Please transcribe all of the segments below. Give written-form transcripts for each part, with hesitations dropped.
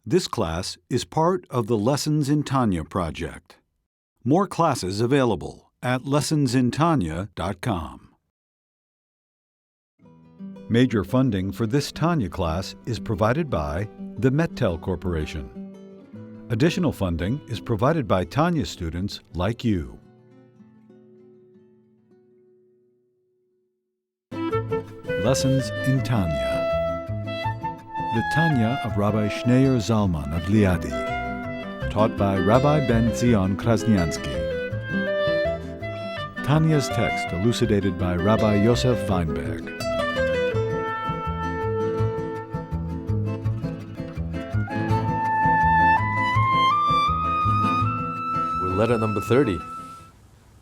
This class is part of the Lessons in Tanya project. More classes available at lessonsintanya.com. Major funding for this Tanya class is provided by the Mettel Corporation. Additional funding is provided by Tanya students like you. Lessons in Tanya. The Tanya of Rabbi Schneur Zalman of Liadi, taught by Rabbi Ben Zion Krasnianski. Tanya's text elucidated by Rabbi Yosef Weinberg. We're letter number 30. It's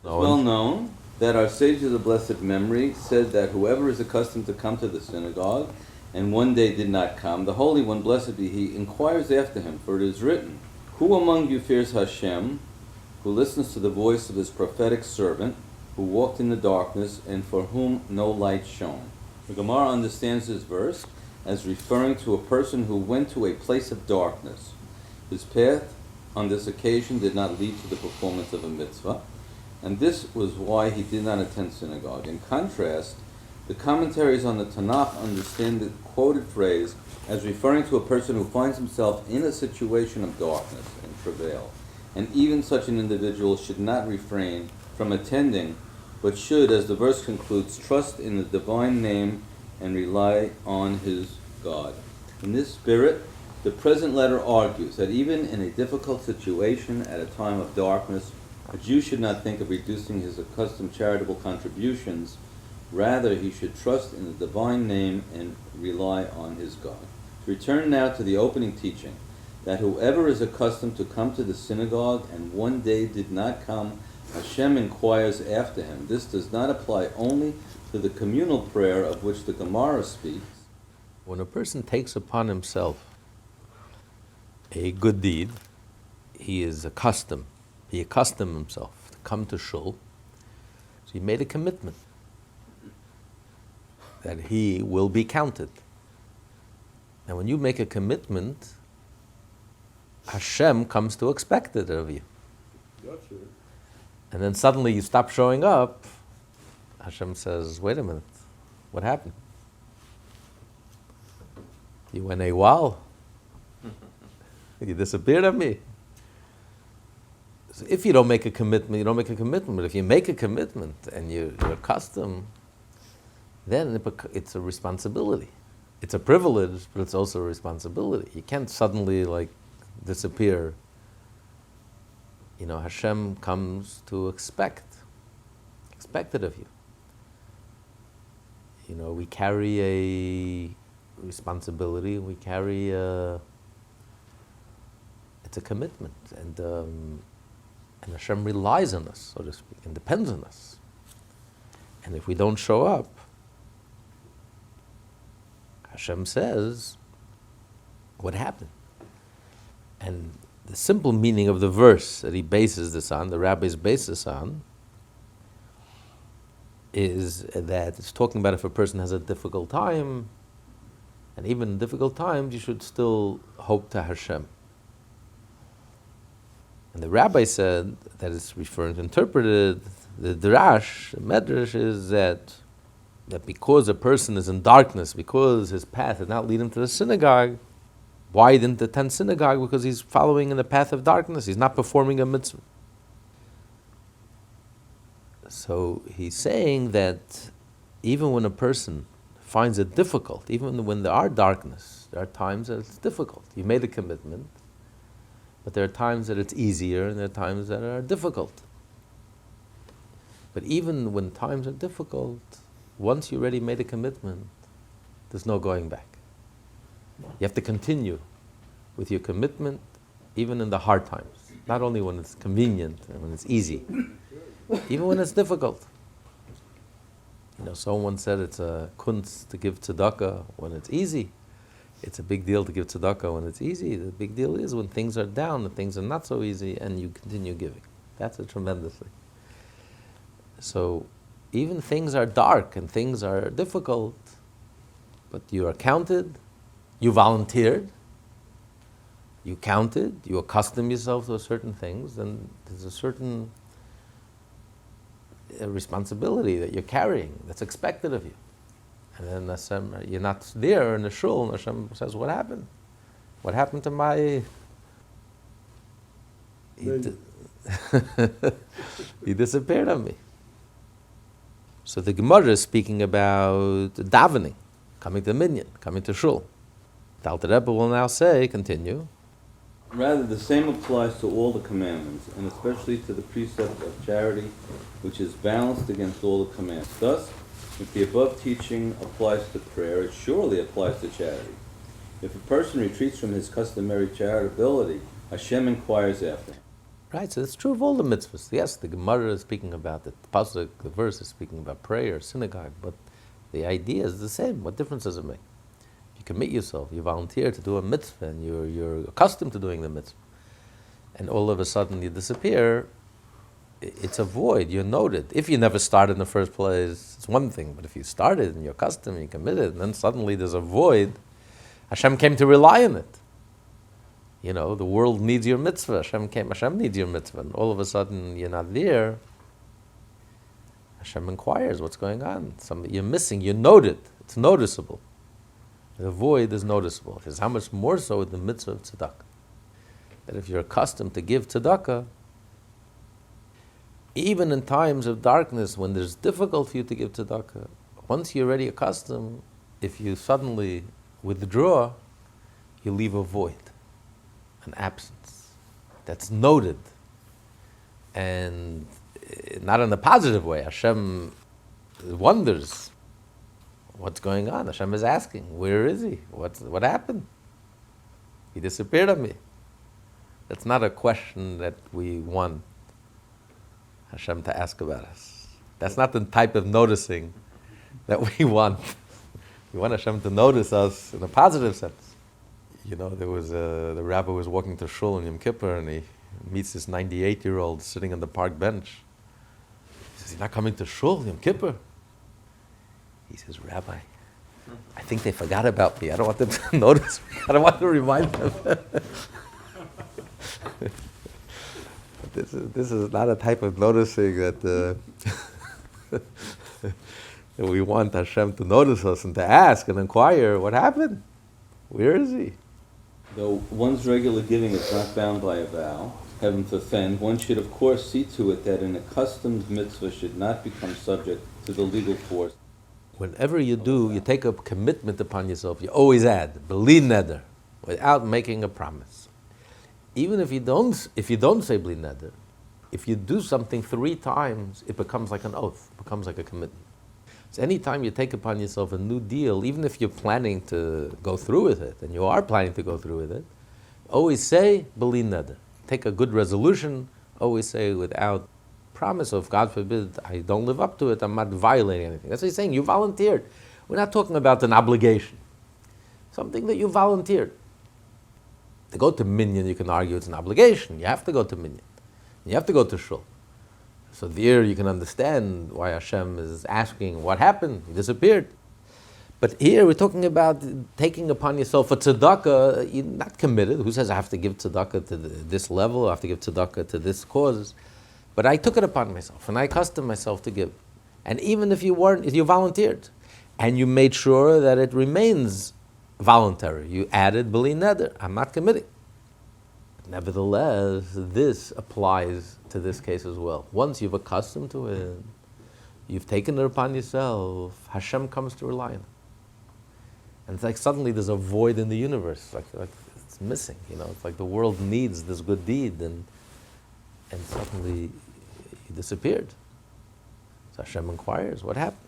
well known that our sages of blessed memory said that whoever is accustomed to come to the synagogue and one day did not come, the Holy One, blessed be He, inquires after him, for it is written, "Who among you fears Hashem, who listens to the voice of His prophetic servant, who walked in the darkness and for whom no light shone?" The Gemara understands this verse as referring to a person who went to a place of darkness. His path on this occasion did not lead to the performance of a mitzvah, and this was why he did not attend synagogue. In contrast, the commentaries on the Tanakh understand the quoted phrase as referring to a person who finds himself in a situation of darkness and travail, and even such an individual should not refrain from attending, but should, as the verse concludes, trust in the divine name and rely on his God. In this spirit, the present letter argues that even in a difficult situation at a time of darkness, a Jew should not think of reducing his accustomed charitable contributions. Rather, he should trust in the divine name and rely on his God. To return now to the opening teaching, that whoever is accustomed to come to the synagogue and one day did not come, Hashem inquires after him. This does not apply only to the communal prayer of which the Gemara speaks. When a person takes upon himself a good deed, he accustomed himself to come to shul, so he made a commitment that he will be counted. And when you make a commitment, Hashem comes to expect it of you. Gotcha. And then suddenly you stop showing up, Hashem says, wait a minute, what happened? You went AWOL? You disappeared on me? So if you don't make a commitment, you don't make a commitment. But if you make a commitment and you're accustomed, then it's a responsibility. It's a privilege, but it's also a responsibility. You can't suddenly disappear. Hashem comes to expect it of you. We carry a responsibility. It's a commitment, and Hashem relies on us, so to speak, and depends on us. And if we don't show up, Hashem says, what happened? And the simple meaning of the verse that he bases this on, the rabbis base this on, is that it's talking about if a person has a difficult time, and even in difficult times, you should still hope to Hashem. And the rabbi said that it's interpreted, the Drash, the Medrash is that because a person is in darkness, because his path did not lead him to the synagogue, why he didn't attend synagogue? Because he's following in the path of darkness. He's not performing a mitzvah. So he's saying that even when a person finds it difficult, even when there are darkness, there are times that it's difficult. You made a commitment, but there are times that it's easier and there are times that are difficult. But even when times are difficult, once you already made a commitment, there's no going back. You have to continue with your commitment even in the hard times. Not only when it's convenient and when it's easy, even when it's difficult. Someone said it's a kunst to give tzedakah when it's easy. It's a big deal to give tzedakah when it's easy. The big deal is when things are down and things are not so easy and you continue giving. That's a tremendously. So even things are dark and things are difficult, but you are counted, you volunteered, you counted, you accustom yourself to certain things, then there's a certain responsibility that you're carrying that's expected of you. And then Hashem, you're not there in the shul, and Hashem says, what happened? What happened to my... He disappeared on me. So the Gemara is speaking about davening, coming to minyan, coming to shul. The Alter Rebbe will now say, continue. Rather, the same applies to all the commandments, and especially to the precept of charity, which is balanced against all the commands. Thus, if the above teaching applies to prayer, it surely applies to charity. If a person retreats from his customary charitability, Hashem inquires after him. Right, so it's true of all the mitzvahs. Yes, the Gemara is speaking about it, the pasuk, the verse is speaking about prayer, synagogue, but the idea is the same. What difference does it make? You commit yourself, you volunteer to do a mitzvah, and you're accustomed to doing the mitzvah, and all of a sudden you disappear, it's a void, you're noted. If you never started in the first place, it's one thing, but if you started and you're accustomed and you committed, and then suddenly there's a void, Hashem came to rely on it. You know, the world needs your mitzvah, Hashem needs your mitzvah, and all of a sudden you're not there, Hashem inquires what's going on. You're missing, you're noted, it's noticeable. The void is noticeable. It's how much more so with the mitzvah of tzedakah. That if you're accustomed to give tzedakah, even in times of darkness, when there's difficult for you to give tzedakah, once you're already accustomed, if you suddenly withdraw, you leave a void, an absence that's noted, and not in a positive way. Hashem wonders what's going on. Hashem is asking, where is he? What happened? He disappeared on me. That's not a question that we want Hashem to ask about us. That's not the type of noticing that we want. We want Hashem to notice us in a positive sense. You know, there was the rabbi was walking to shul on Yom Kippur, and he meets this 98-year-old sitting on the park bench. He says, "You're not coming to shul Yom Kippur?" He says, "Rabbi, I think they forgot about me. I don't want them to notice me. I don't want to remind them." This is not a type of noticing that that we want Hashem to notice us and to ask and inquire, what happened? Where is he? Though one's regular giving is not bound by a vow, heaven forfend, one should of course see to it that an accustomed mitzvah should not become subject to the legal force. Whenever you do, you take a commitment upon yourself, you always add, bli neder, without making a promise. Even if you don't say bli neder, if you do something 3 times, it becomes like an oath, it becomes like a commitment. So anytime you take upon yourself a new deal, even if you're planning to go through with it, and you are planning to go through with it, always say bli neder. Take a good resolution, always say without promise of, God forbid, I don't live up to it, I'm not violating anything. That's what he's saying, you volunteered. We're not talking about an obligation. Something that you volunteered. To go to minyan, you can argue it's an obligation. You have to go to minyan. You have to go to shul. So there you can understand why Hashem is asking, what happened? He disappeared. But here we're talking about taking upon yourself a tzedakah. You're not committed. Who says I have to give tzedakah to this level? I have to give tzedakah to this cause? But I took it upon myself, and I accustomed myself to give. And even if you volunteered, and you made sure that it remains voluntary. You added bli neder. I'm not committing. Nevertheless, this applies to this case as well. Once you've accustomed to it, you've taken it upon yourself, Hashem comes to rely on it. And it's like suddenly there's a void in the universe, like it's missing. You know, it's like the world needs this good deed, and suddenly he disappeared. So Hashem inquires, what happened?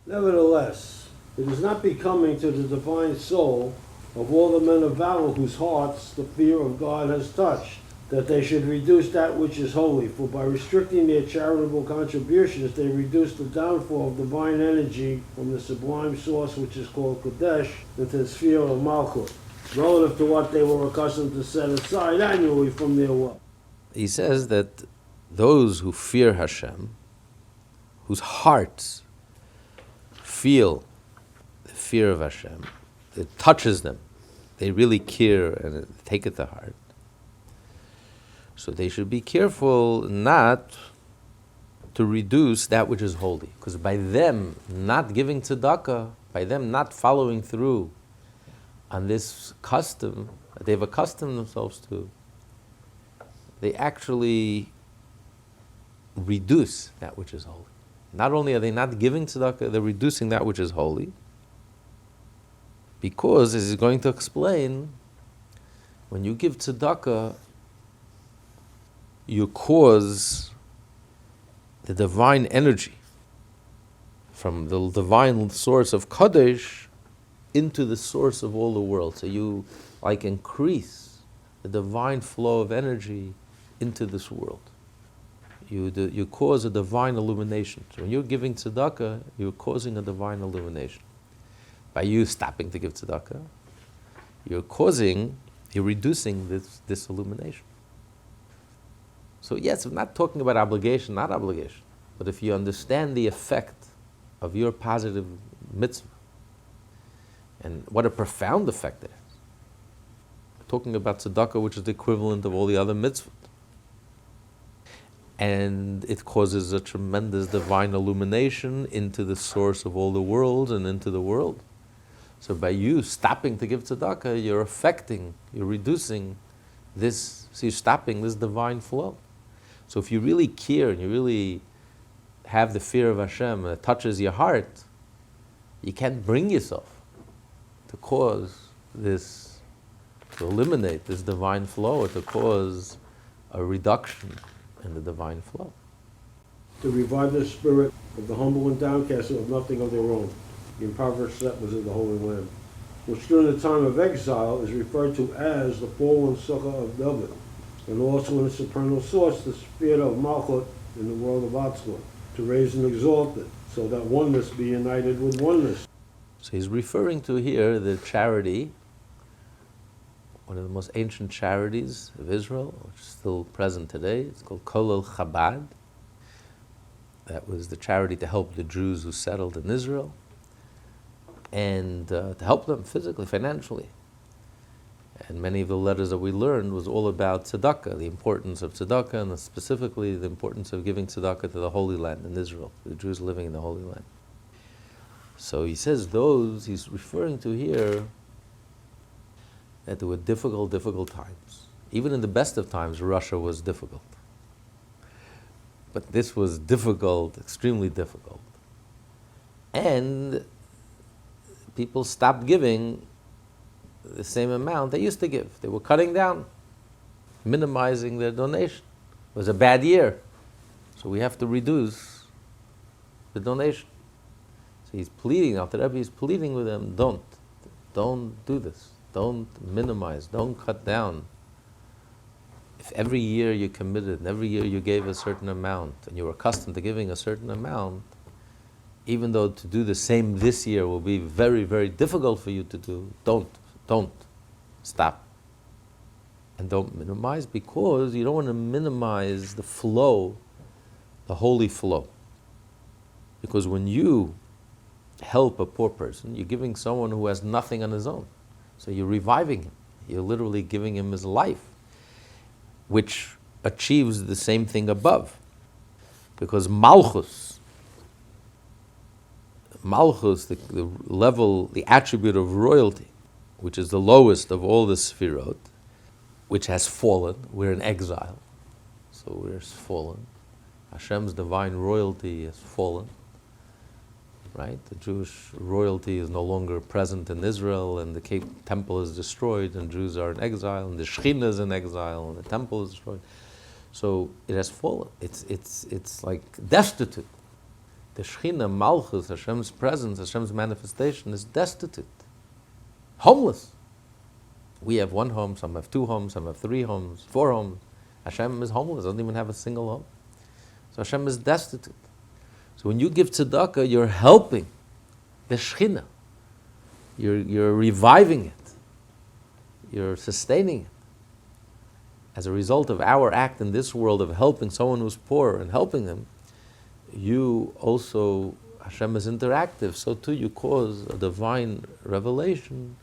Nevertheless, it is not becoming to the divine soul of all the men of valor whose hearts the fear of God has touched, that they should reduce that which is holy, for by restricting their charitable contributions, they reduce the downfall of divine energy from the sublime source which is called HaKodesh into the sphere of Malchut, relative to what they were accustomed to set aside annually from their wealth. He says that those who fear Hashem, whose hearts feel the fear of Hashem, it touches them, they really care and take it to heart. So they should be careful not to reduce that which is holy. Because by them not giving tzedakah, by them not following through on this custom that they've accustomed themselves to, they actually reduce that which is holy. Not only are they not giving tzedakah, they're reducing that which is holy. Because, as he's going to explain, when you give tzedakah, you cause the divine energy from the divine source of HaKodesh into the source of all the world. So you increase the divine flow of energy into this world. You cause a divine illumination. So when you're giving tzedakah, you're causing a divine illumination. By you stopping to give tzedakah, you're reducing this illumination. So yes, we're not talking about obligation, not obligation. But if you understand the effect of your positive mitzvah, and what a profound effect it has, we're talking about tzedakah, which is the equivalent of all the other mitzvot. And it causes a tremendous divine illumination into the source of all the worlds and into the world. So by you stopping to give tzedakah, you're reducing this, so you're stopping this divine flow. So if you really care and you really have the fear of Hashem and it touches your heart, you can't bring yourself to cause this, to eliminate this divine flow, or to cause a reduction in the divine flow. To revive the spirit of the humble and downcast who have nothing of their own, the impoverished settlers of the Holy Land, which during the time of exile is referred to as the fallen succor of David, and also in its supernal source, the spirit of Malchut in the world of Atzlut, to raise and exalt it, so that oneness be united with oneness. So he's referring to here the charity, one of the most ancient charities of Israel, which is still present today. It's called Kolel Chabad. That was the charity to help the Jews who settled in Israel, and to help them physically, financially. And many of the letters that we learned was all about tzedakah, the importance of tzedakah, and specifically the importance of giving tzedakah to the Holy Land in Israel, the Jews living in the Holy Land. So he says those, he's referring to here, that there were difficult times. Even in the best of times, Russia was difficult. But this was difficult, extremely difficult. And people stopped giving the same amount they used to give. They were cutting down, minimizing their donation. It was a bad year, so we have to reduce the donation. So he's pleading, Alter Rebbe is pleading with them, don't do this. Don't minimize, don't cut down. If every year you committed and every year you gave a certain amount and you were accustomed to giving a certain amount, even though to do the same this year will be very, very difficult for you to do, don't stop. And don't minimize, because you don't want to minimize the flow, the holy flow. Because when you help a poor person, you're giving someone who has nothing on his own. So you're reviving him. You're literally giving him his life, which achieves the same thing above. Because Malchus, the level, the attribute of royalty, which is the lowest of all the Sefirot, which has fallen. We're in exile, so we're fallen. Hashem's divine royalty has fallen, right? The Jewish royalty is no longer present in Israel, and the temple is destroyed, and Jews are in exile, and the Shekhinah is in exile, and the temple is destroyed. So it has fallen. It's like destitute. The Shekhinah, Malchus, Hashem's presence, Hashem's manifestation is destitute. Homeless. We have one home, some have two homes, some have three homes, four homes. Hashem is homeless, doesn't even have a single home. So Hashem is destitute. So when you give tzedakah, you're helping the Shekhinah. You're reviving it. You're sustaining it. As a result of our act in this world of helping someone who's poor and helping them, you also, Hashem is interactive, so too you cause a divine revelation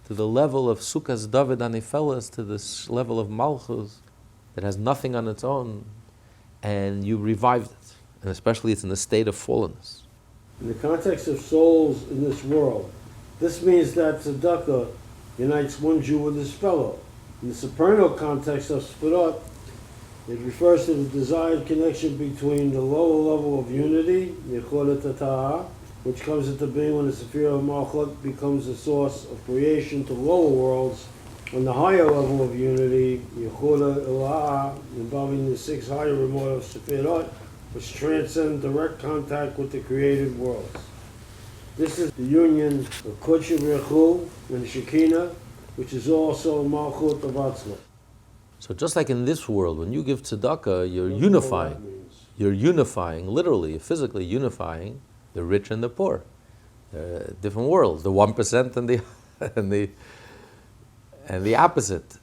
to the level of Sukkos David Anifeles, to this level of Malchus that has nothing on its own, and you revived it. And especially it's in a state of fallenness. In the context of souls in this world, this means that tzedakah unites one Jew with his fellow. In the supernal context of Sfirot, it refers to the desired connection between the lower level of unity, Yichud Ta'ah, which comes into being when the Sephirah of Malchut becomes the source of creation to lower worlds, and the higher level of unity, Yichud Ila'ah, involving the 6 higher immortal Sephirot, which transcend direct contact with the created worlds. This is the union of Kodesh V'Rechu and Shekinah, which is also Malchut of Atzma. So just like in this world, when you give tzedakah, you're unifying. You're unifying, literally, physically unifying the rich and the poor. Different worlds, the 1% and the opposite.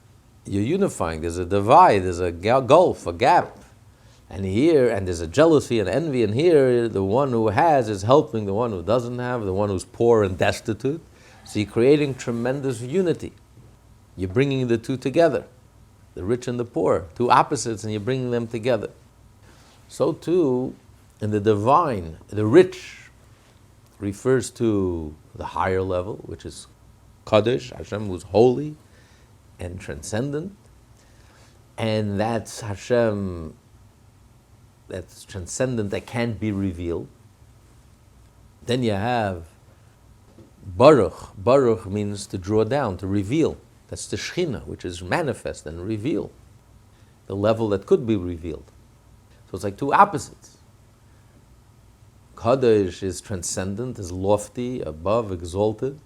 You're unifying. There's a divide, there's a gulf, a gap. And there's a jealousy and envy, and here the one who has is helping the one who doesn't have, the one who's poor and destitute. So you're creating tremendous unity. You're bringing the two together, the rich and the poor, two opposites, and you're bringing them together. So too, in the divine, the rich refers to the higher level, which is Kadosh, Hashem, who's holy and transcendent, and that's Hashem, that's transcendent, that can't be revealed. Then you have Baruch. Baruch means to draw down, to reveal. That's the Shechina, which is manifest and reveal, the level that could be revealed. So it's like two opposites. Kadosh is transcendent, is lofty, above, exalted.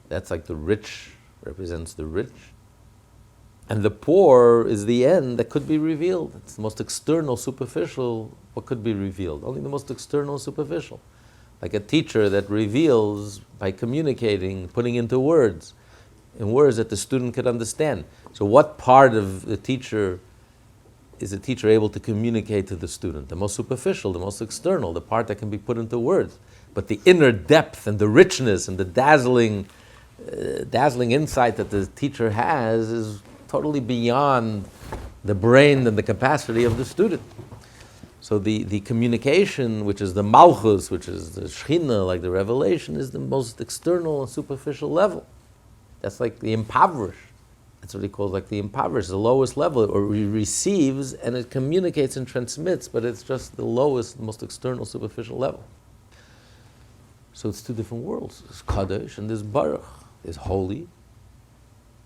That's like the rich, represents the rich. And the poor is the end that could be revealed. It's the most external, superficial, what could be revealed? Only the most external, superficial. Like a teacher that reveals by communicating, putting into words, in words that the student could understand. So what part of the teacher is the teacher able to communicate to the student? The most superficial, the most external, the part that can be put into words. But the inner depth and the richness and the dazzling insight that the teacher has is totally beyond the brain and the capacity of the student. So the communication, which is the malchus, which is the shechina, like the revelation, is the most external and superficial level. That's like the impoverished. That's what he calls like the impoverished, the lowest level, or he receives and it communicates and transmits, but it's just the lowest, most external, superficial level. So it's two different worlds. There's Kadosh and there's Baruch. There's holy,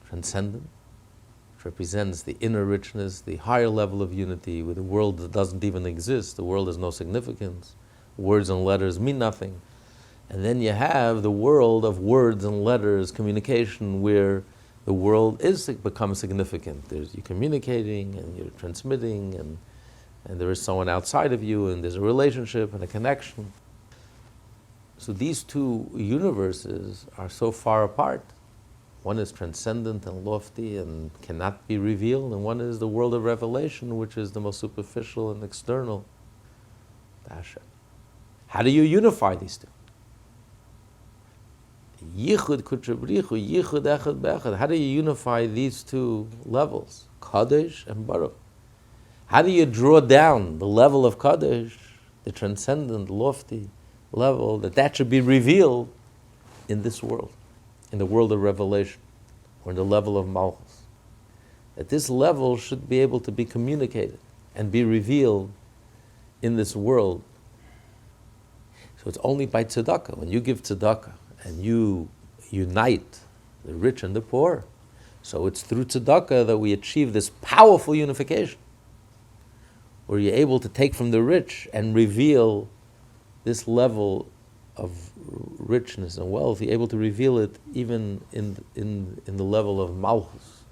transcendent, which represents the inner richness, the higher level of unity with a world that doesn't even exist. The world has no significance. Words and letters mean nothing. And then you have the world of words and letters, communication, where the world becomes significant. You're communicating and you're transmitting, and there is someone outside of you, and there's a relationship and a connection. So these two universes are so far apart. One is transcendent and lofty and cannot be revealed, and one is the world of revelation, which is the most superficial and external. How do you unify these two? Yichud kutrabrichu, yichud echad be'echad. How do you unify these two levels, Kadosh and Baruch? How do you draw down the level of Kadosh, the transcendent, lofty level, that should be revealed in this world, in the world of revelation, or in the level of Malchus? That this level should be able to be communicated and be revealed in this world. So it's only by tzedakah. When you give tzedakah, and you unite the rich and the poor. So it's through tzedakah that we achieve this powerful unification, where you're able to take from the rich and reveal this level of richness and wealth. You're able to reveal it even in the level of malchus.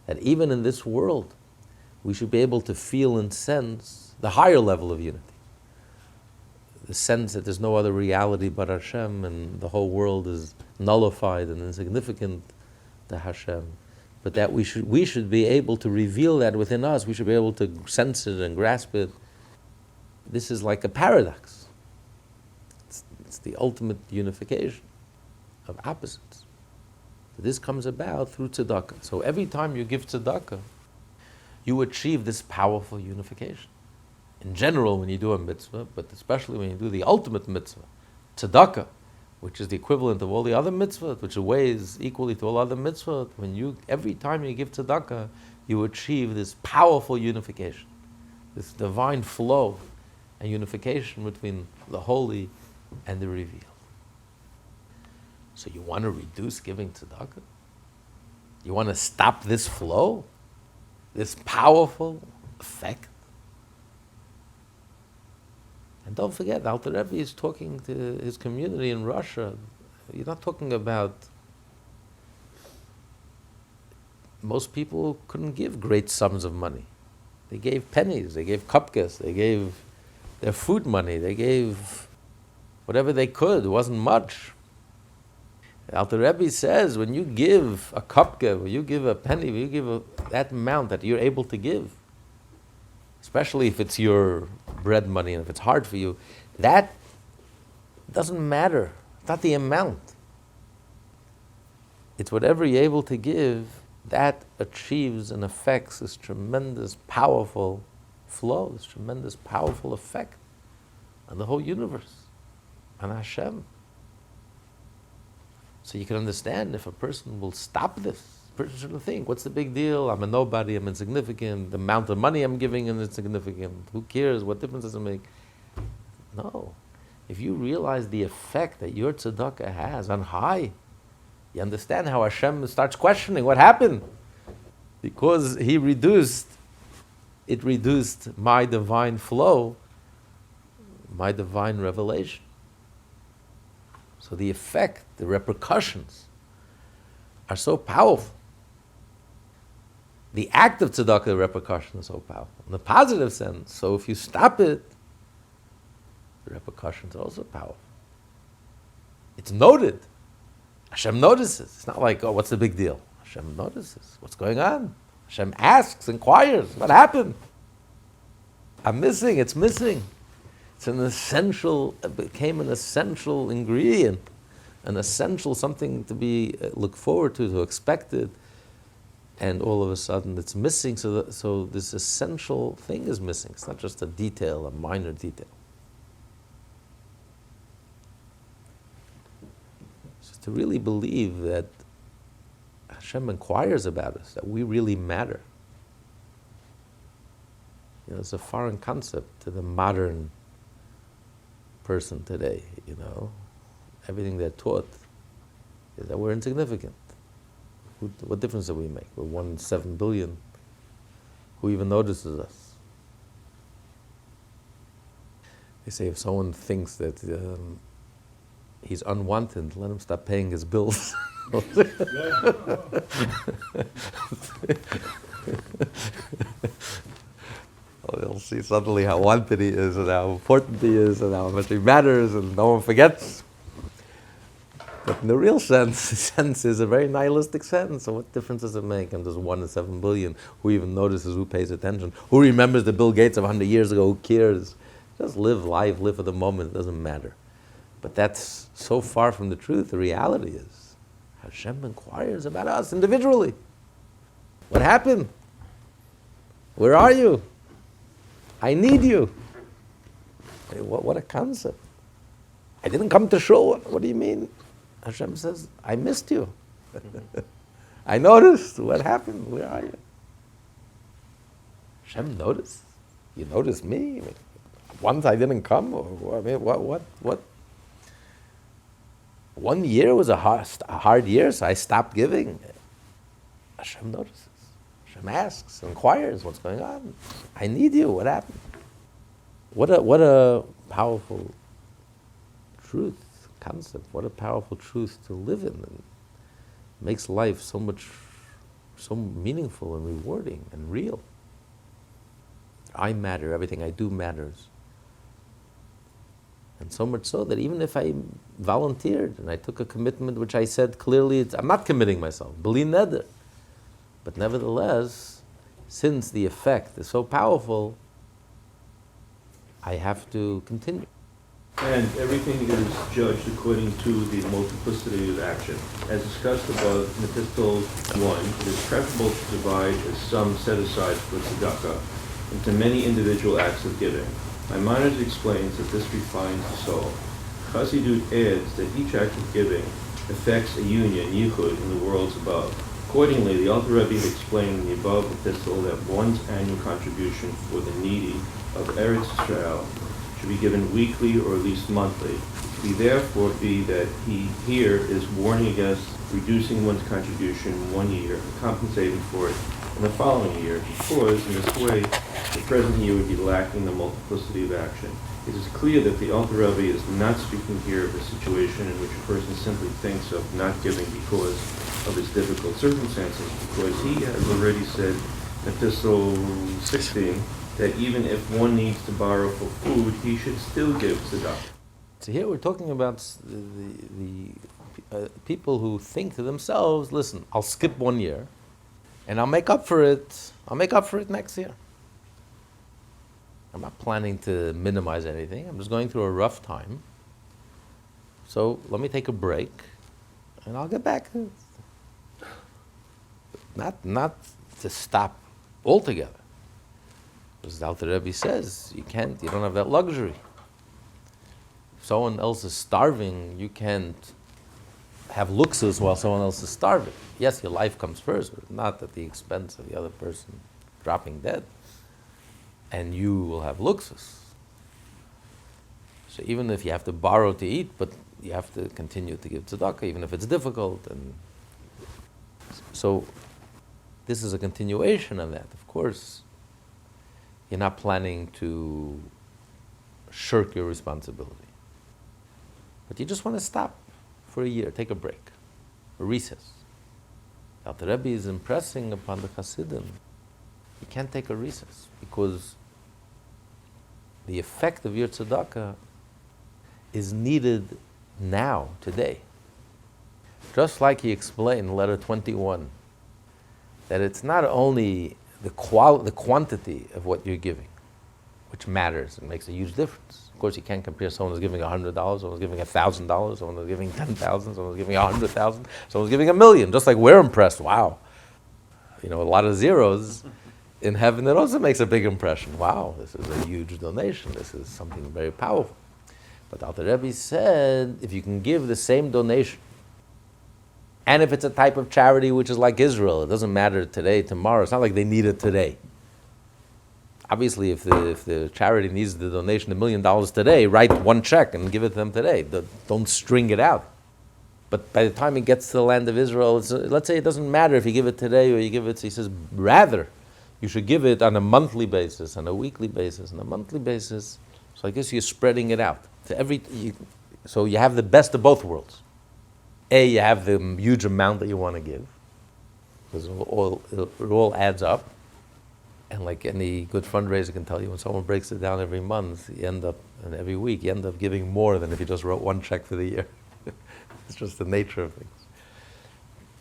That even in this world, we should be able to feel and sense the higher level of unity. The sense that there's no other reality but Hashem, and the whole world is nullified and insignificant to Hashem. But that we should be able to reveal that within us. We should be able to sense it and grasp it. This is like a paradox. It's the ultimate unification of opposites. This comes about through tzedakah. So every time you give tzedakah, you achieve this powerful unification. In general, when you do a mitzvah, but especially when you do the ultimate mitzvah, tzedakah, which is the equivalent of all the other mitzvahs, which weighs equally to all other mitzvahs, every time you give tzedakah, you achieve this powerful unification, this divine flow and unification between the holy and the revealed. So you want to reduce giving tzedakah? You want to stop this flow? This powerful effect? And don't forget, Alter Rebbe is talking to his community in Russia. You're not talking about... Most people couldn't give great sums of money. They gave pennies, they gave cupcakes, they gave their food money, they gave whatever they could. It wasn't much. Alter Rebbe says, when you give a cupcake, when you give a penny, when you give that amount that you're able to give, especially if it's your bread money and if it's hard for you, that doesn't matter. It's not the amount. It's whatever you're able to give that achieves and affects this tremendous, powerful flow, this tremendous, powerful effect on the whole universe, on Hashem. So you can understand if a person will stop this, a person shouldn't think, what's the big deal? I'm a nobody, I'm insignificant, the amount of money I'm giving is insignificant, who cares, what difference does it make? No. If you realize the effect that your tzedakah has on high, you understand how Hashem starts questioning what happened. Because it reduced my divine flow, my divine revelation. So the effect, the repercussions are so powerful. The act of tzedakah, the repercussion is so powerful. In the positive sense, so if you stop it, the repercussions are also powerful. It's noted. Hashem notices. It's not like, oh, what's the big deal? Hashem notices. What's going on? Hashem asks, inquires, what happened? I'm missing, it's missing. It became an essential ingredient, an essential something to be looked forward to expected, and all of a sudden it's missing, so this essential thing is missing. It's not just a detail, a minor detail. So to really believe that Hashem inquires about us, that we really matter. It's a foreign concept to the modern person today, Everything they're taught is that we're insignificant. What difference do we make? We're 1 in 7 billion. Who even notices us? They say if someone thinks that he's unwanted, let him stop paying his bills. You'll see suddenly how wanted he is and how important he is and how much he matters and no one forgets. But in the real sense, the sense is a very nihilistic sense. So what difference does it make? And there's 1 in 7 billion. Who even notices? Who pays attention? Who remembers the Bill Gates of 100 years ago? Who cares? Just live life, live for the moment. It doesn't matter. But that's so far from the truth. The reality is Hashem inquires about us individually. What happened? Where are you? I need you. What a concept. I didn't come to shul. What do you mean? Hashem says, I missed you. I noticed. What happened? Where are you? Hashem noticed. You noticed me? Once I didn't come? What? 1 year was a hard year, so I stopped giving. Hashem notices. Hashem asks, inquires, what's going on? I need you. What happened? What a powerful truth, concept. What a powerful truth to live in. And makes life so meaningful and rewarding and real. I matter. Everything I do matters. And so much so that even if I volunteered and I took a commitment, which I said clearly, I'm not committing myself, beli neder. But nevertheless, since the effect is so powerful, I have to continue. And everything is judged according to the multiplicity of action. As discussed above in Epistle XXI, it is preferable to divide a sum set aside for tzedakah into many individual acts of giving. Maimonides explains that this refines the soul. Chassidut adds that each act of giving affects a union, yichud, in the worlds above. Accordingly, the Alter Rebbe explained in the above epistle that one's annual contribution for the needy of Eretz Israel should be given weekly or at least monthly. He therefore be that he here is warning against reducing one's contribution 1 year and compensating for it in the following year, because in this way the present year would be lacking the multiplicity of action. It is clear that the Alter Rebbe is not speaking here of a situation in which a person simply thinks of not giving because of his difficult circumstances, because he has already said in Epistle 16 that even if one needs to borrow for food, he should still give tzedakah. So here we're talking about the people who think to themselves, listen, I'll skip 1 year and I'll make up for it. I'll make up for it next year. I'm not planning to minimize anything. I'm just going through a rough time. So let me take a break and I'll get back. Not to stop altogether. As Alter Rebbe says, you don't have that luxury. If someone else is starving, you can't have luxus while someone else is starving. Yes, your life comes first, but not at the expense of the other person dropping dead. And you will have luxus. So even if you have to borrow to eat, but you have to continue to give tzedakah, even if it's difficult. And so this is a continuation of that. Of course, you're not planning to shirk your responsibility. But you just want to stop for a year, take a break, a recess. Alter Rebbe is impressing upon the chassidim, you can't take a recess because the effect of your tzedakah is needed now, today. Just like he explained in letter 21, that it's not only the quantity of what you're giving, which matters and makes a huge difference. Of course, you can't compare someone who's giving $100, someone who's giving $1,000, someone who's giving 10,000, someone who's giving 100,000, someone who's giving 1,000,000. Just like we're impressed, wow. A lot of zeros. In heaven, it also makes a big impression. Wow, this is a huge donation. This is something very powerful. But Alter Rebbe said, if you can give the same donation, and if it's a type of charity which is like Israel, it doesn't matter today, tomorrow. It's not like they need it today. Obviously, if the charity needs the donation $1 million today, write one check and give it to them today. Don't string it out. But by the time it gets to the land of Israel, let's say it doesn't matter if you give it today or you give it, he says, rather, you should give it on a monthly basis, on a weekly basis, on a monthly basis. So I guess you're spreading it out to so you have the best of both worlds. You have the huge amount that you want to give, because it all adds up. And like any good fundraiser can tell you, when someone breaks it down every month, and every week, you end up giving more than if you just wrote one check for the year. It's just the nature of things.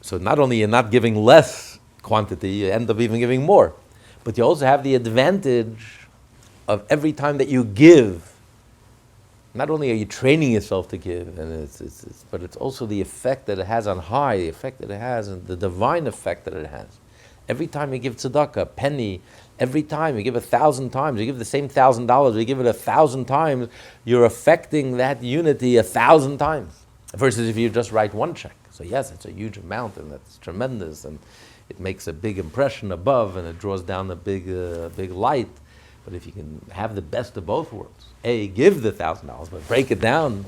So not only you're not giving less quantity, you end up even giving more. But you also have the advantage of every time that you give, not only are you training yourself to give, but it's also the effect that it has on high, the effect that it has, and the divine effect that it has. Every time you give tzedakah, a penny, every time you give 1,000 times, you give the same $1,000, you give it 1,000 times, you're affecting that unity 1,000 times. Versus if you just write one check. So yes, it's a huge amount, and that's tremendous, and it makes a big impression above, and it draws down a big light. But if you can have the best of both worlds, give the $1,000, but break it down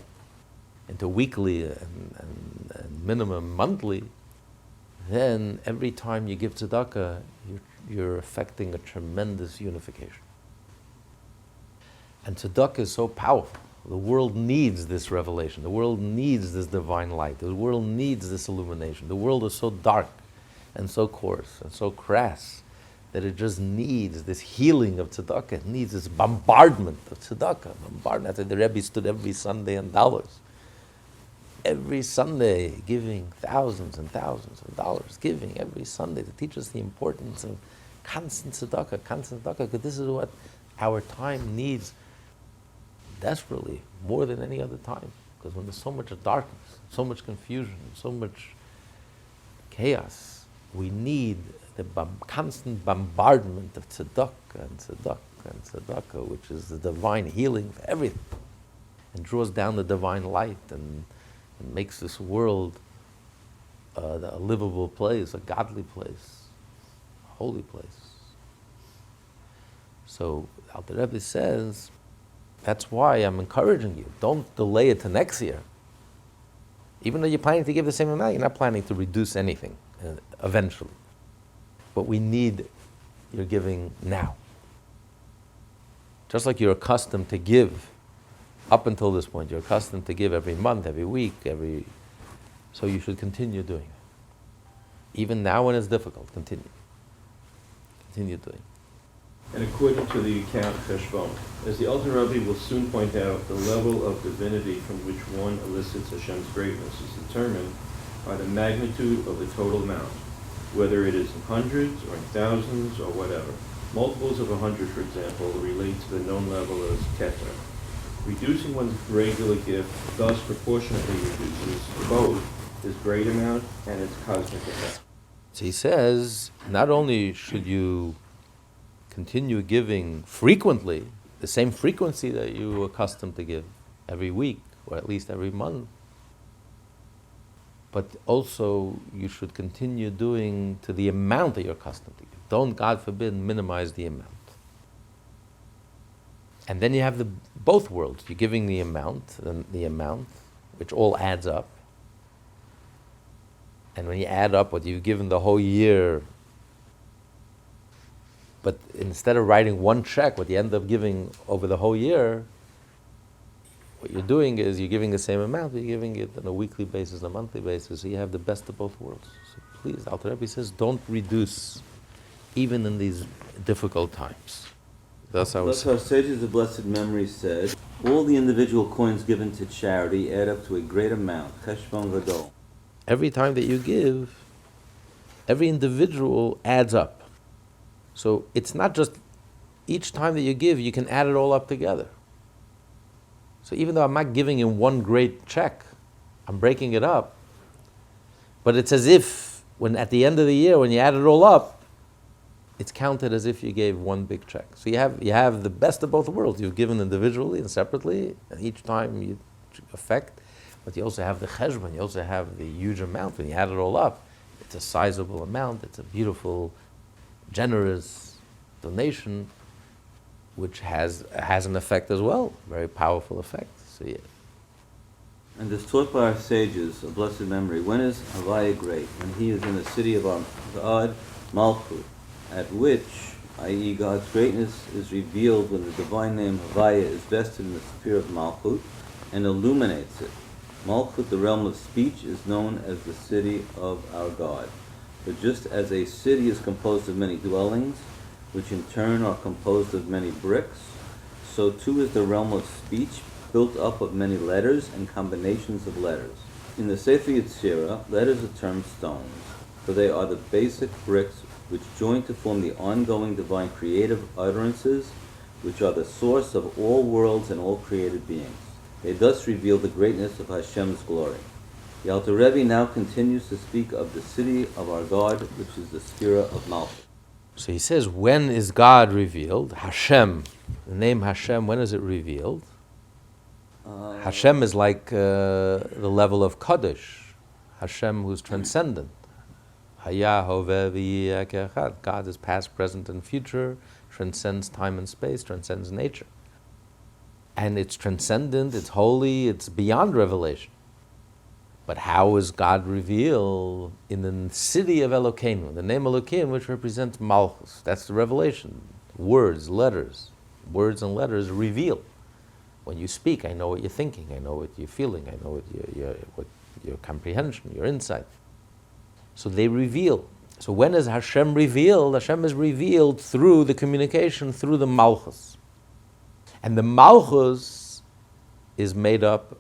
into weekly and minimum monthly, then every time you give tzedakah, you're affecting a tremendous unification. And tzedakah is so powerful. The world needs this revelation. The world needs this divine light. The world needs this illumination. The world is so dark and so coarse and so crass that it just needs this healing of tzedakah. It needs this bombardment of tzedakah. Bombardment. The Rebbe stood every Sunday in dollars. Every Sunday giving thousands and thousands of dollars. Giving every Sunday to teach us the importance of constant tzedakah, because this is what our time needs. desperately, more than any other time. Because when there's so much darkness, so much confusion, so much chaos, we need the constant bombardment of tzedakah and tzedakah and tzedakah, which is the divine healing for everything, and draws down the divine light and makes this world a livable place, a godly place, a holy place. So Alter Rebbe says, that's why I'm encouraging you. Don't delay it to next year. Even though you're planning to give the same amount, you're not planning to reduce anything eventually. But we need your giving now. Just like you're accustomed to give up until this point, you're accustomed to give every month, every week, so you should continue doing it. Even now when it's difficult, continue. Continue doing it. And according to the account Cheshbon, as the Alter Rebbe will soon point out, the level of divinity from which one elicits Hashem's greatness is determined by the magnitude of the total amount, whether it is in hundreds or in thousands or whatever. Multiples of 100, for example, relate to the known level as keter. Reducing one's regular gift thus proportionately reduces both its great amount and its cosmic effect. So he says, not only should you continue giving frequently, the same frequency that you were accustomed to give every week, or at least every month, but also you should continue doing to the amount that you're accustomed to give. Don't, God forbid, minimize the amount. And then you have both worlds. You're giving the amount, which all adds up. And when you add up what you've given the whole year, but instead of writing one check, what you end up giving over the whole year, what you're doing is you're giving the same amount, but you're giving it on a weekly basis, a monthly basis, so you have the best of both worlds. So please, Alter Rebbe says, don't reduce, even in these difficult times. Thus our sages of blessed memory said, all the individual coins given to charity add up to a great amount, cheshbon gadol. Every time that you give, every individual adds up. So it's not just each time that you give, you can add it all up together. So even though I'm not giving in one great check, I'm breaking it up, but it's as if when at the end of the year, when you add it all up, it's counted as if you gave one big check. So you have the best of both worlds. You've given individually and separately, and each time you affect, but you also have the cheshbon, you also have the huge amount. When you add it all up, it's a sizable amount, it's a beautiful, generous donation, which has an effect as well, very powerful effect. So yeah. And as taught by our sages of blessed memory, when is Havaya great? When he is in the city of our God, Malchut, at which, i.e. God's greatness, is revealed when the divine name Havaya is vested in the sphere of Malchut and illuminates it. Malchut, the realm of speech, is known as the city of our God. But just as a city is composed of many dwellings, which in turn are composed of many bricks, so too is the realm of speech built up of many letters and combinations of letters. In the Sefer Yetzirah, letters are termed stones, for they are the basic bricks which join to form the ongoing divine creative utterances, which are the source of all worlds and all created beings. They thus reveal the greatness of Hashem's glory. The Alter Rebbe now continues to speak of the city of our God, which is the sphere of Malchut. So he says, when is God revealed? Hashem. The name Hashem, when is it revealed? Hashem is like the level of Kodesh. Hashem who's transcendent. Haya, Hoveh, V'yeh K'echad. God is past, present, and future, transcends time and space, transcends nature. And it's transcendent, it's holy, it's beyond revelation. But how is God revealed? In the city of Elokeinu, the name Elokeinu, which represents Malchus. That's the revelation. Words, letters. Words and letters reveal. When you speak, I know what you're thinking, I know what you're feeling, I know what your comprehension, your insight. So they reveal. So when is Hashem revealed? Hashem is revealed through the communication, through the Malchus. And the Malchus is made up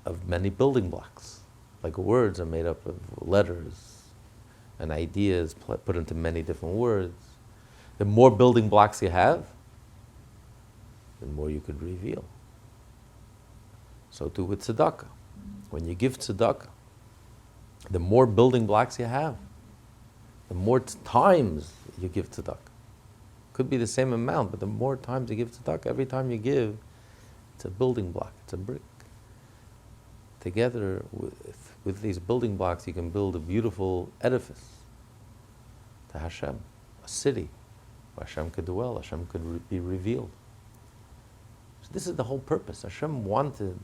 of many building blocks. Like words are made up of letters and ideas put into many different words. The more building blocks you have, the more you could reveal. So too with tzedakah. When you give tzedakah, the more building blocks you have, the more times you give tzedakah. Could be the same amount, but the more times you give tzedakah, every time you give, it's a building block, it's a brick. Together with these building blocks, you can build a beautiful edifice to Hashem, a city where Hashem could dwell, Hashem could be revealed. So this is the whole purpose. Hashem wanted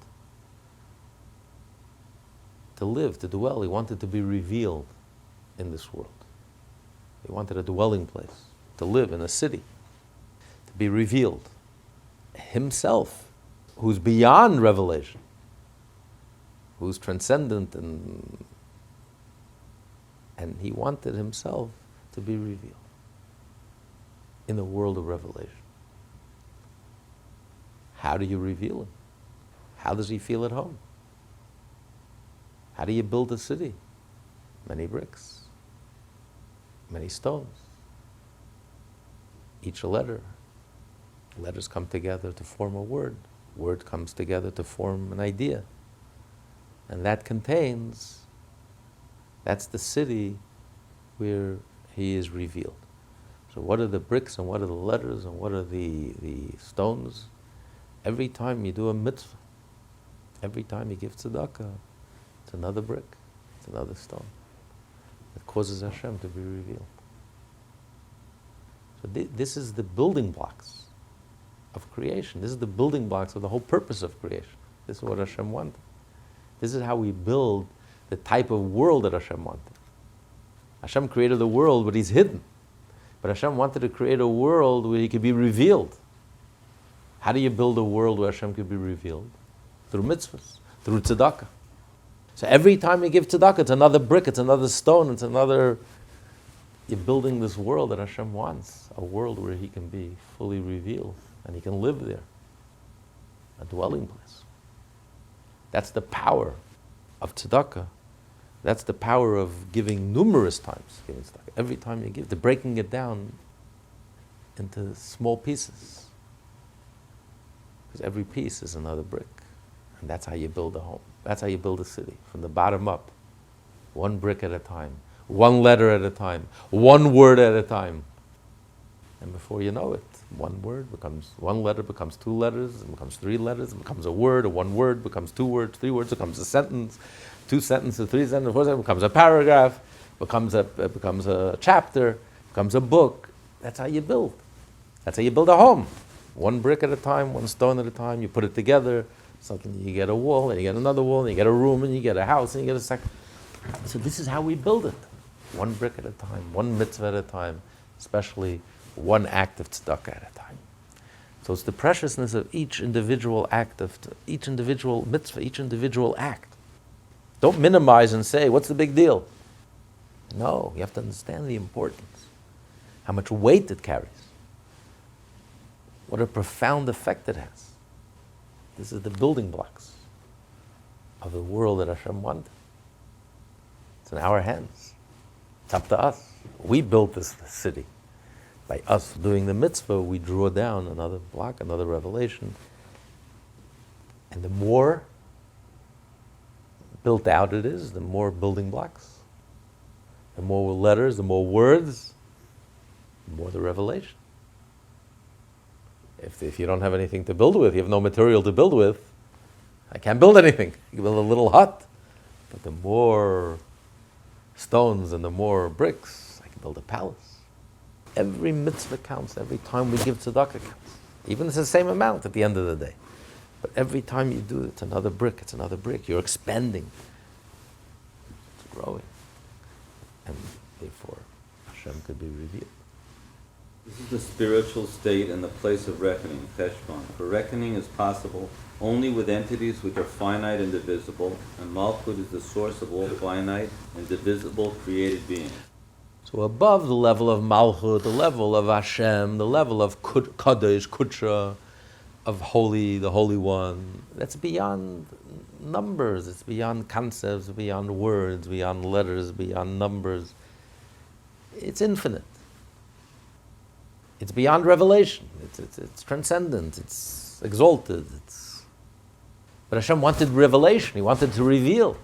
to live, to dwell. He wanted to be revealed in this world. He wanted a dwelling place, to live in a city, to be revealed. Himself, who's beyond revelation, who's transcendent, and he wanted himself to be revealed in the world of revelation. How do you reveal him? How does he feel at home? How do you build a city? Many bricks, many stones, each a letter. Letters come together to form a word. Word comes together to form an idea. And that contains, that's the city where he is revealed. So what are the bricks and what are the letters and what are the stones? Every time you do a mitzvah, every time you give tzedakah, it's another brick, it's another stone that causes Hashem to be revealed. So this is the building blocks of creation. This is the building blocks of the whole purpose of creation. This is what Hashem wanted. This is how we build the type of world that Hashem wanted. Hashem created the world, but he's hidden. But Hashem wanted to create a world where he could be revealed. How do you build a world where Hashem could be revealed? Through mitzvahs, through tzedakah. So every time you give tzedakah, it's another brick, it's another stone, it's another... You're building this world that Hashem wants, a world where he can be fully revealed and he can live there, a dwelling place. That's the power of tzedakah. That's the power of giving numerous times, giving tzedakah. Every time you give, to breaking it down into small pieces. Because every piece is another brick. And that's how you build a home. That's how you build a city, from the bottom up. One brick at a time, one letter at a time, one word at a time. And before you know it, one letter becomes two letters, it becomes three letters, it becomes a word, one word becomes two words, three words becomes a sentence, two sentences, three sentences, four sentences, becomes a paragraph, becomes a chapter, becomes a book. That's how you build. That's how you build a home. One brick at a time, one stone at a time, you put it together, something, you get a wall, and you get another wall, and you get a room, and you get a house, and you get a second. So this is how we build it. One brick at a time, one mitzvah at a time, especially one act of tzedakah at a time. So it's the preciousness of each individual act each individual mitzvah, each individual act. Don't minimize and say, what's the big deal? No, you have to understand the importance, how much weight it carries, what a profound effect it has. This is the building blocks of the world that Hashem wanted. It's in our hands. It's up to us. We built this city. By us doing the mitzvah, we draw down another block, another revelation. And the more built out it is, the more building blocks. The more letters, the more words, the more the revelation. If you don't have anything to build with, you have no material to build with, I can't build anything. You can build a little hut. But the more stones and the more bricks, I can build a palace. Every mitzvah counts. Every time we give tzedakah counts. Even if it's the same amount at the end of the day. But every time you do it, it's another brick, it's another brick. You're expanding. It's growing. And therefore, Hashem could be revealed. This is the spiritual state and the place of reckoning, Teshbon. For reckoning is possible only with entities which are finite and divisible, and Malchut is the source of all finite and divisible created beings. So above the level of Malchut, the level of Hashem, the level of HaKodesh, Kutra, of the Holy One, that's beyond numbers, it's beyond concepts, beyond words, beyond letters, beyond numbers. It's infinite. It's beyond revelation. It's transcendent. It's exalted. But Hashem wanted revelation. He wanted to reveal.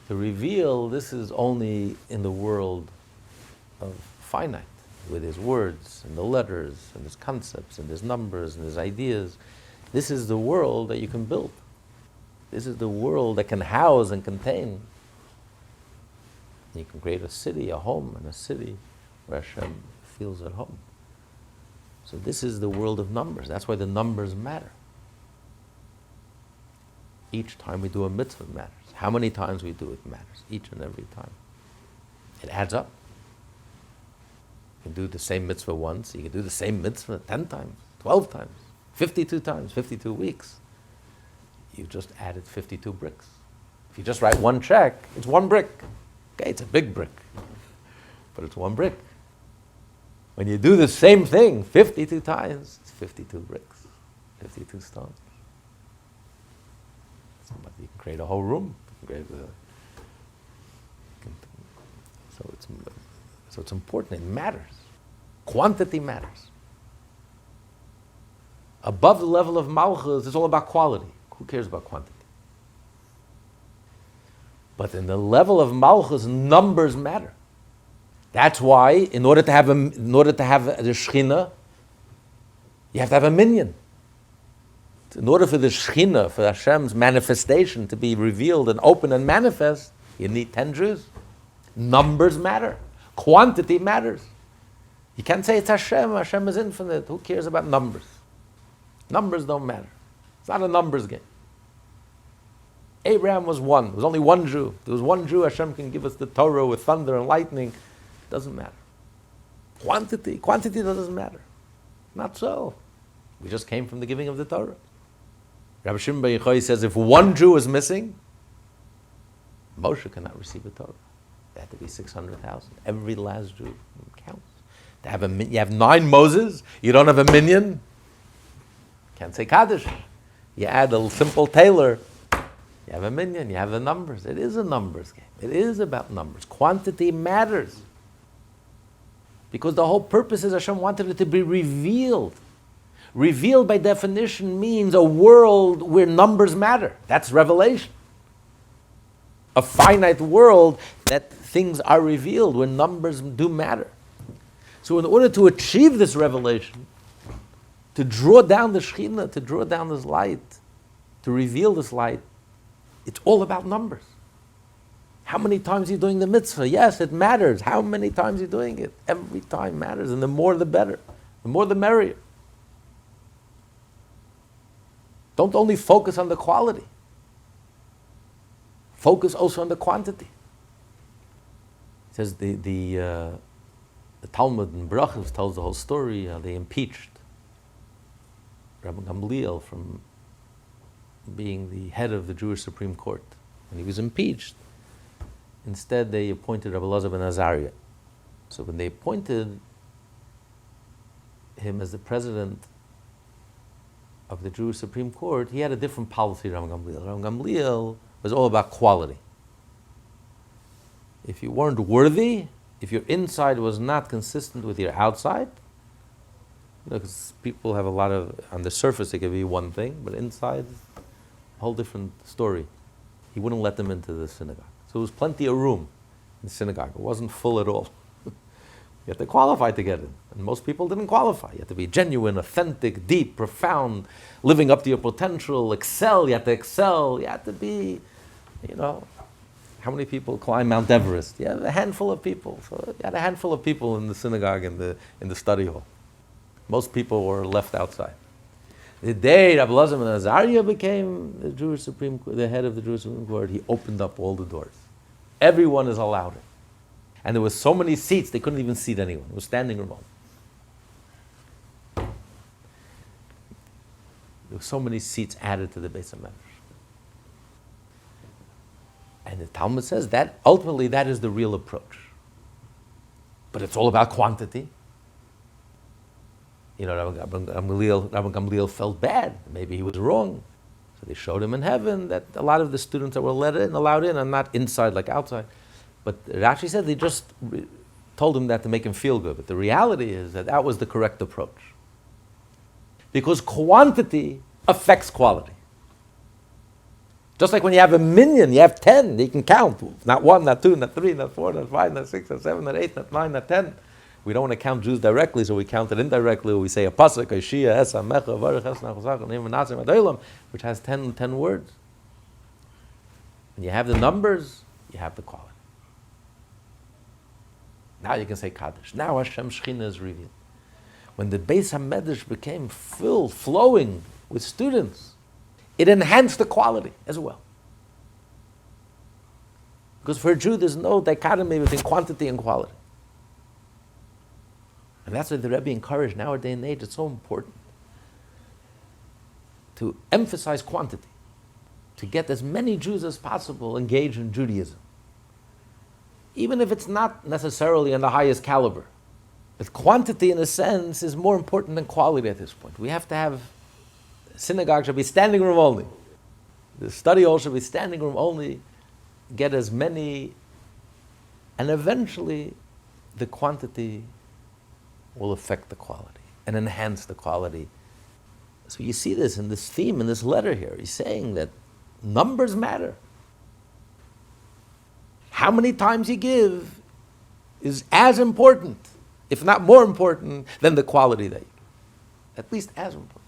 To reveal, this is only in the world of finite, with his words and the letters and his concepts and his numbers and his ideas. This is the world that you can build. This is the world that can house and contain. You can create a city, a home, and a city where Hashem feels at home. So this is the world of numbers. That's why the numbers matter. Each time we do a mitzvah matters. How many times we do it matters. Each and every time. It adds up. You can do the same mitzvah once. You can do the same mitzvah 10 times, 12 times, 52 times, 52 weeks. You've just added 52 bricks. If you just write one check, it's one brick. Okay, it's a big brick, but it's one brick. When you do the same thing 52 times, it's 52 bricks, 52 stones. But you can create a whole room. So it's important. It matters. Quantity matters. Above the level of malchus, it's all about quality. Who cares about quantity? But in the level of malchus, numbers matter. That's why, in order to have the Shechina, you have to have a minyan. In order for the Shechina, for Hashem's manifestation to be revealed and open and manifest, you need 10 Jews. Numbers matter. Quantity matters. You can't say it's Hashem. Hashem is infinite. Who cares about numbers? Numbers don't matter. It's not a numbers game. Abraham was one. There was only one Jew. There was one Jew. Hashem can give us the Torah with thunder and lightning. It doesn't matter. Quantity doesn't matter. Not so. We just came from the giving of the Torah. Rabbi Shimon Bar Yochai says if one Jew is missing, Moshe cannot receive the Torah. There had to be 600,000. Every last Jew counts. You have 9 Moses, you don't have a minyan, can't say Kaddish. You add a simple tailor, you have a minyan, you have the numbers. It is a numbers game. It is about numbers. Quantity matters. Because the whole purpose is Hashem wanted it to be revealed. Revealed by definition means a world where numbers matter. That's revelation. A finite world that things are revealed, where numbers do matter. So in order to achieve this revelation, to draw down the Shekhinah, to draw down this light, to reveal this light, it's all about numbers. How many times are you doing the mitzvah? Yes, it matters. How many times are you doing it? Every time matters, and the more the better. The more the merrier. Don't only focus on the quality. Focus also on the quantity. It says the Talmud in Brachos tells the whole story. They impeached Rabbi Gamliel from being the head of the Jewish Supreme Court. When he was impeached, instead they appointed Rabbi Elazar ben Azariah. So when they appointed him as the president of the Jewish Supreme Court, he had a different policy than Rabbi Gamliel. Rabbi Gamliel was all about quality. If you weren't worthy, if your inside was not consistent with your outside, because people have a lot of, on the surface they give you one thing, but inside, a whole different story. He wouldn't let them into the synagogue. So there was plenty of room in the synagogue. It wasn't full at all. You had to qualify to get in. And most people didn't qualify. You had to be genuine, authentic, deep, profound, living up to your potential, excel. You had to excel. You had to be, how many people climb Mount Everest? You had a handful of people. So you had a handful of people in the synagogue, in the study hall. Most people were left outside. The day Rabbi Elazar ben Azariah became the head of the Jewish Supreme Court, he opened up all the doors. Everyone is allowed in. And there were so many seats, they couldn't even seat anyone. It was standing room only. There were so many seats added to the Beis HaMedrash. And the Talmud says that ultimately that is the real approach. But it's all about quantity. Rabbi Gamliel felt bad. Maybe he was wrong. So they showed him in heaven that a lot of the students that were allowed in are not inside like outside. But Rashi said they just told him that to make him feel good. But the reality is that was the correct approach. Because quantity affects quality. Just like when you have a million, you have 10, you can count. Not 1, not 2, not 3, not 4, not 5, not 6, not 7, not 8, not 9, not 10. We don't want to count Jews directly, so we count it indirectly. We say a pasuk, a shia, esa, mecha, varech, esna, chazak, neim, nasim, adoilam, which has 10 words. When you have the numbers, you have the quality. Now you can say Kaddish. Now Hashem Shechina is revealed. When the Beis HaMedrash became filled, flowing with students, it enhanced the quality as well. Because for a Jew, there's no dichotomy between quantity and quality. And that's why the Rebbe encouraged nowadays and age, it's so important to emphasize quantity, to get as many Jews as possible engaged in Judaism. Even if it's not necessarily in the highest caliber. But quantity, in a sense, is more important than quality at this point. We have to have, synagogue should be standing room only. The study hall should be standing room only, get as many, and eventually the quantity will affect the quality and enhance the quality. So you see this in this theme, in this letter here. He's saying that numbers matter. How many times you give is as important, if not more important, than the quality that you give. At least as important.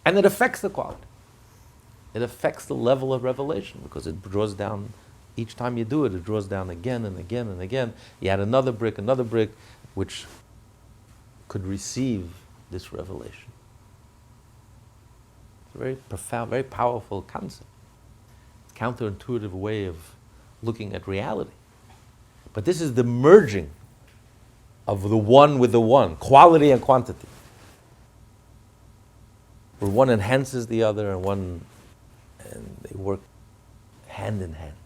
And it affects the quality. It affects the level of revelation because it draws down, each time you do it, it draws down again and again and again. You add another brick, which could receive this revelation. It's a very profound, very powerful concept. It's a counterintuitive way of looking at reality. But this is the merging of the one with the one, quality and quantity. Where one enhances the other and they work hand in hand.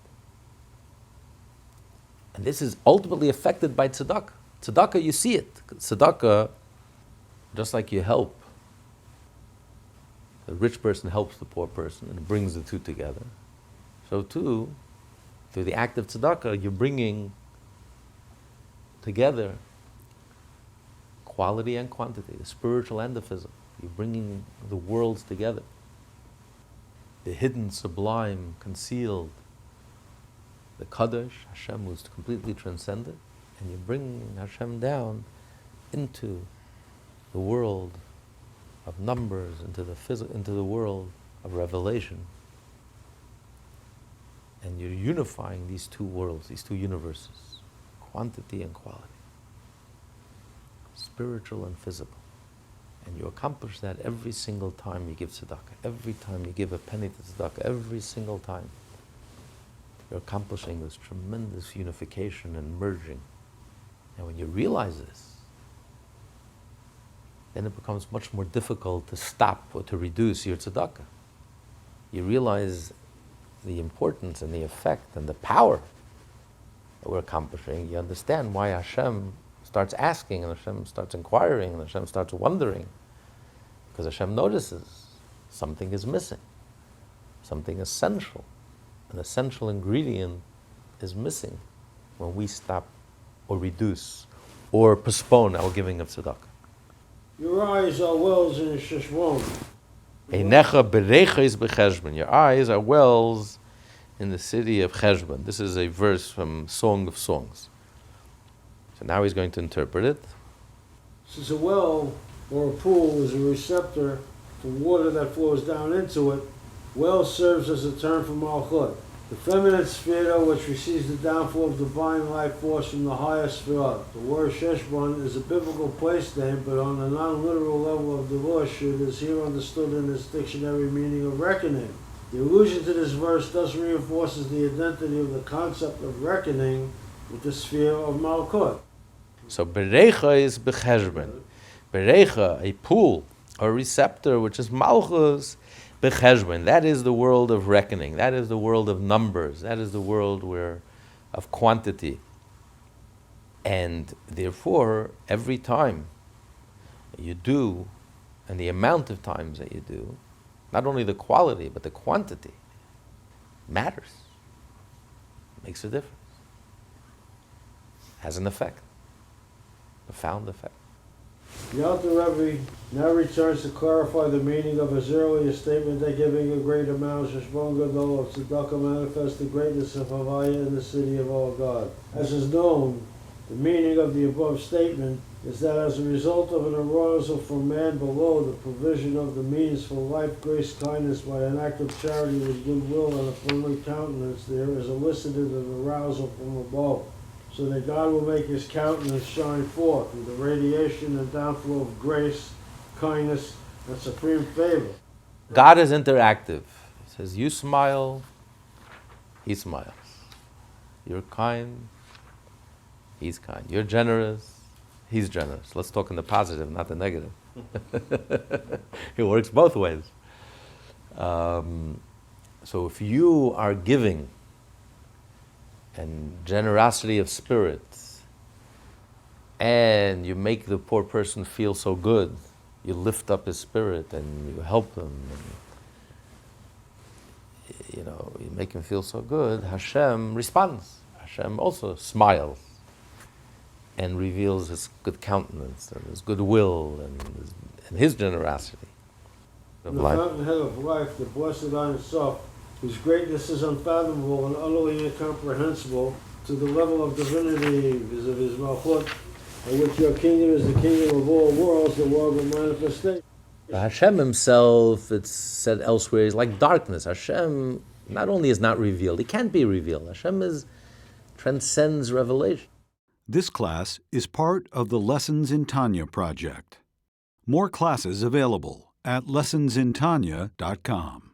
And this is ultimately affected by tzedakah. Tzedakah, you see it. Tzedakah, just like you help, the rich person helps the poor person and brings the two together. So too, through the act of tzedakah, you're bringing together quality and quantity, the spiritual and the physical. You're bringing the worlds together. The hidden, sublime, concealed, the HaKodesh, Hashem, who's completely transcendent, and you're bringing Hashem down into the world of numbers, into the world of revelation. And you're unifying these two worlds, these two universes, quantity and quality, spiritual and physical. And you accomplish that every single time you give tzedakah, every time you give a penny to tzedakah, every single time. You're accomplishing this tremendous unification and merging. And when you realize this, then it becomes much more difficult to stop or to reduce your tzedakah. You realize the importance and the effect and the power that we're accomplishing. You understand why Hashem starts asking and Hashem starts inquiring and Hashem starts wondering. Because Hashem notices something is missing, something essential. An essential ingredient is missing when we stop or reduce or postpone our giving of tzedakah. Your eyes are wells in Sheshbon. Einecha bereches becheshbon. Your eyes are wells in the city of Cheshbon. This is a verse from Song of Songs. So now he's going to interpret it. Since a well or a pool is a receptor for water that flows down into it, well serves as a term for Malchut, the feminine sphere which receives the downfall of divine life force from the higher sphere. The word Sheshbon is a biblical place name, but on a non-literal level of divorce, it is here understood in its dictionary meaning of reckoning. The allusion to this verse thus reinforces the identity of the concept of reckoning with the sphere of Malchut. So Berecha is Becheshbon. Berecha, a pool, a receptor, which is Malchus, Becheshbon. That is the world of reckoning. That is the world of numbers. That is the world of quantity. And therefore, every time you do, and the amount of times that you do, not only the quality, but the quantity matters. Makes a difference. Has an effect. Profound effect. The Alter Rebbe now returns to clarify the meaning of his earlier statement that giving a great amount of Sheshbon Gadol of tzedakah manifests the greatness of Havaya in the city of our God. As is known, the meaning of the above statement is that as a result of an arousal from man below, the provision of the means for life, grace, kindness by an act of charity with goodwill and a friendly countenance there is elicited an arousal from above, so that God will make his countenance shine forth with the radiation and downflow of grace, kindness, and supreme favor. God is interactive. He says, you smile, he smiles. You're kind, he's kind. You're generous, he's generous. Let's talk in the positive, not the negative. It works both ways. So if you are giving and generosity of spirit, and you make the poor person feel so good, you lift up his spirit and you help him, and, you make him feel so good, Hashem responds. Hashem also smiles and reveals his good countenance and his goodwill and his generosity of The life. fountainhead of life, the blessed Ein Sof, whose greatness is unfathomable and utterly incomprehensible to the level of divinity vis-a-vis Malchut, in which your kingdom is the kingdom of all worlds, the world of manifestation. Hashem himself, it's said elsewhere, is like darkness. Hashem not only is not revealed, he can't be revealed. Hashem transcends revelation. This class is part of the Lessons in Tanya project. More classes available at lessonsintanya.com.